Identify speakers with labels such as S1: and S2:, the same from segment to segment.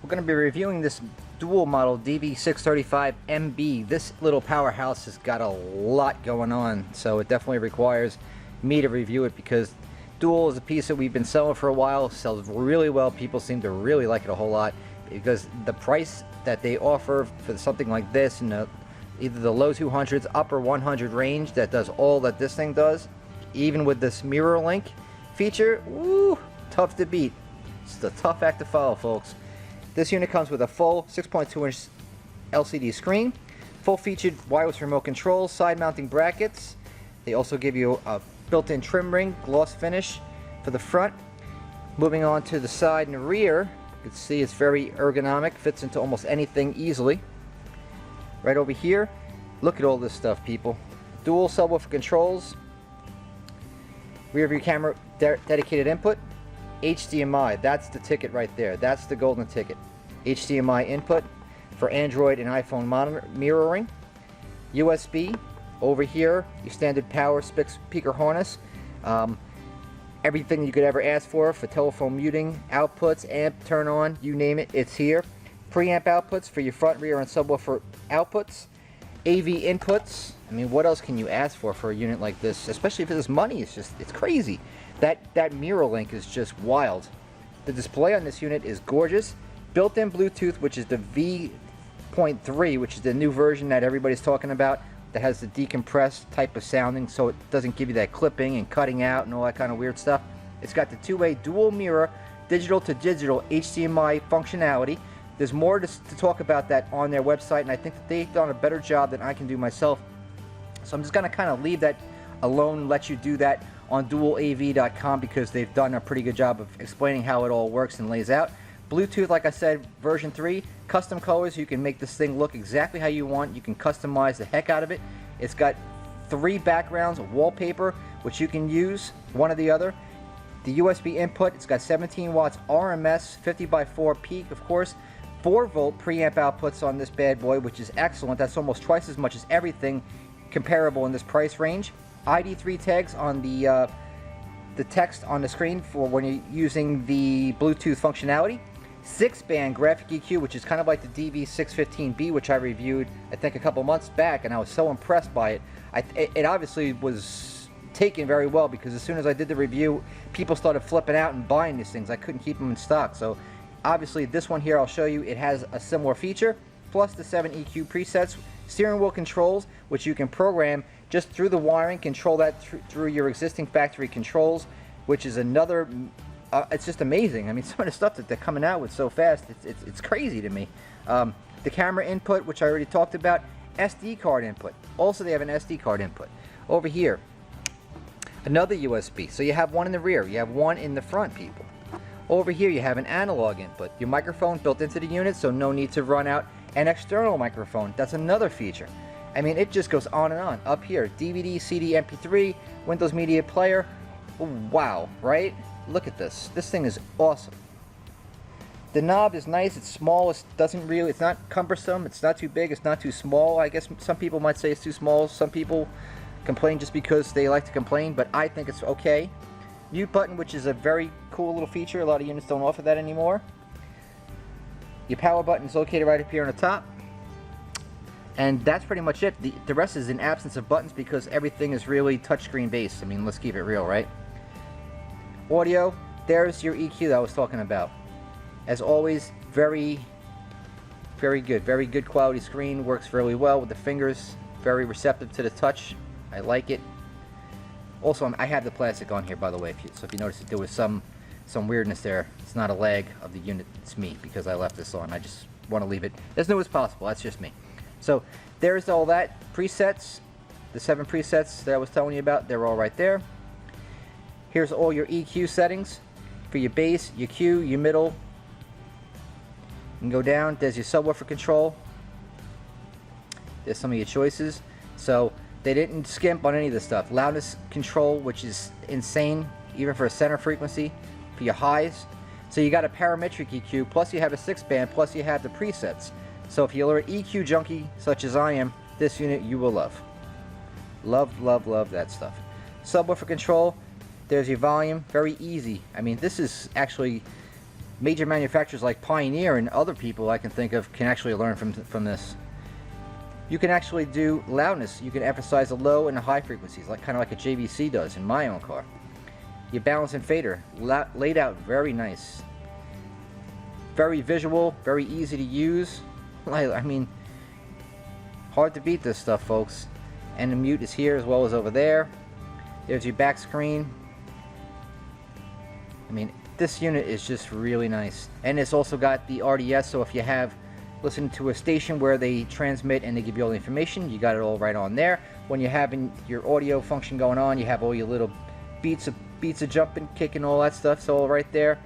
S1: We're going to be reviewing this dual model DV635MB. This little powerhouse has got a lot going on, so it definitely requires me to review it because dual is a piece that we've been selling for a while, sells really well. People seem to really like it a whole lot because the price that they offer for something like this in either the low 200s, upper 100 range that does all that this thing does, even with this Mirrorlink feature, woo, tough to beat. It's a tough act to follow, folks. This unit comes with a full 6.2-inch LCD screen, full featured wireless remote control, side mounting brackets. They also give you a built-in trim ring, gloss finish for the front. Moving on to the side and the rear, you can see it's very ergonomic, fits into almost anything easily. Right over here, look at all this stuff, people. Dual subwoofer controls, rear view camera dedicated input, HDMI, that's the ticket right there. That's the golden ticket. HDMI input for Android and iPhone monitor mirroring. USB over here, your standard power speaker harness. Everything you could ever ask for telephone muting, outputs, amp, turn on, you name it, it's here. Preamp outputs for your front, rear, and subwoofer outputs. AV inputs. I mean, what else can you ask for a unit like this? Especially for this money, it's crazy. That Mirrorlink is just wild. The display on this unit is gorgeous. Built-in Bluetooth, which is the V.3, which is the new version that everybody's talking about, that has the decompressed type of sounding, so it doesn't give you that clipping and cutting out and all that kind of weird stuff. It's got the two-way dual mirror, digital to digital HDMI functionality. There's more to talk about that on their website, and I think that they've done a better job than I can do myself. So I'm just going to kind of leave that alone and let you do that on dualav.com because they've done a pretty good job of explaining how it all works and lays out. Bluetooth, like I said, version 3, custom colors. You can make this thing look exactly how you want. You can customize the heck out of it. It's got 3 backgrounds, wallpaper, which you can use, one or the other. The USB input, it's got 17 watts RMS, 50x4 peak, of course. 4-volt preamp outputs on this bad boy, which is excellent. That's almost twice as much as everything comparable in this price range. ID3 tags on the text on the screen for when you're using the Bluetooth functionality. 6-band graphic EQ, which is kind of like the DV615B, which I reviewed I think a couple months back, and I was so impressed by it. It obviously was taken very well because as soon as I did the review, people started flipping out and buying these things. I couldn't keep them in stock. So obviously this one here I'll show you, it has a similar feature, plus the 7 EQ presets, steering wheel controls, which you can program just through the wiring, control that through your existing factory controls, which is another, it's just amazing. I mean, some of the stuff that they're coming out with so fast, it's crazy to me. The camera input, which I already talked about, SD card input. Also, they have an SD card input. Over here, another USB. So you have one in the rear, you have one in the front, people. Over here, you have an analog input. Your microphone built into the unit, so no need to run out an external microphone. That's another feature. I mean, it just goes on and on. Up here, DVD, CD, MP3, Windows Media Player. Oh, wow, right? Look at this. This thing is awesome. The knob is nice. It's small. It's not cumbersome. It's not too big. It's not too small. I guess some people might say it's too small. Some people complain just because they like to complain, but I think it's okay. Mute button, which is a very cool little feature. A lot of units don't offer that anymore. Your power button is located right up here on the top. And that's pretty much it. The rest is in absence of buttons because everything is really touchscreen based. I mean, let's keep it real, right? Audio, there's your EQ that I was talking about. As always, very good quality screen. Works really well with the fingers. Very receptive to the touch. I like it. Also, I have the plastic on here, by the way. So if you notice that there was some weirdness there, it's not a lag of the unit. It's me because I left this on. I just want to leave it as new as possible. That's just me. So there's all that. Presets, the 7 presets that I was telling you about, they're all right there. Here's all your EQ settings for your bass, your Q, your middle. You can go down. There's your subwoofer control. There's some of your choices. So they didn't skimp on any of this stuff. Loudness control, which is insane, even for a center frequency, for your highs. So you got a parametric EQ, plus you have a 6-band, plus you have the presets. So if you're an EQ junkie, such as I am, this unit you will love. Love that stuff. Subwoofer control, there's your volume, very easy. I mean, this is actually major manufacturers like Pioneer and other people I can think of can actually learn from this. You can actually do loudness. You can emphasize the low and the high frequencies, like kind of like a JVC does in my own car. Your balance and fader laid out very nice, very visual, very easy to use. I mean, hard to beat this stuff, folks. And the mute is here as well as over there. There's your back screen. I mean, this unit is just really nice. And it's also got the RDS, so if you have listened to a station where they transmit and they give you all the information, you got it all right on there. When you're having your audio function going on, you have all your little beats of jumping, kicking, all that stuff. So all right there.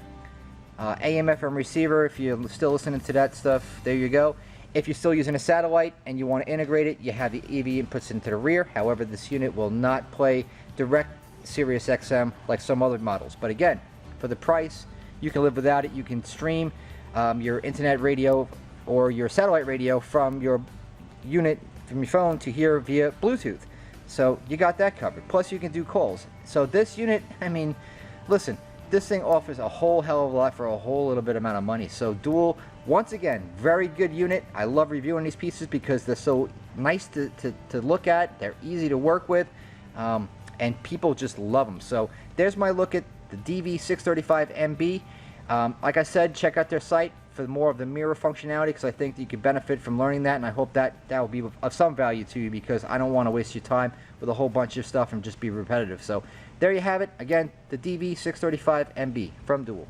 S1: AM FM receiver, if you're still listening to that stuff, there you go. If you're still using a satellite and you want to integrate it, you have the AV inputs into the rear. However, this unit will not play direct Sirius XM like some other models. But again, for the price, you can live without it. You can stream your internet radio or your satellite radio from your unit, from your phone to here via Bluetooth. So you got that covered. Plus you can do calls. So this unit, I mean, listen, this thing offers a whole hell of a lot for a whole little bit amount of money. So Dual, once again, very good unit. I love reviewing these pieces because they're so nice to look at. They're easy to work with, and people just love them. So there's my look at the DV635MB. Like I said, check out their site for more of the mirror functionality, because I think that you could benefit from learning that, and I hope that will be of some value to you, because I don't want to waste your time with a whole bunch of stuff and just be repetitive. So there you have it. Again, the DV635MB from Dual.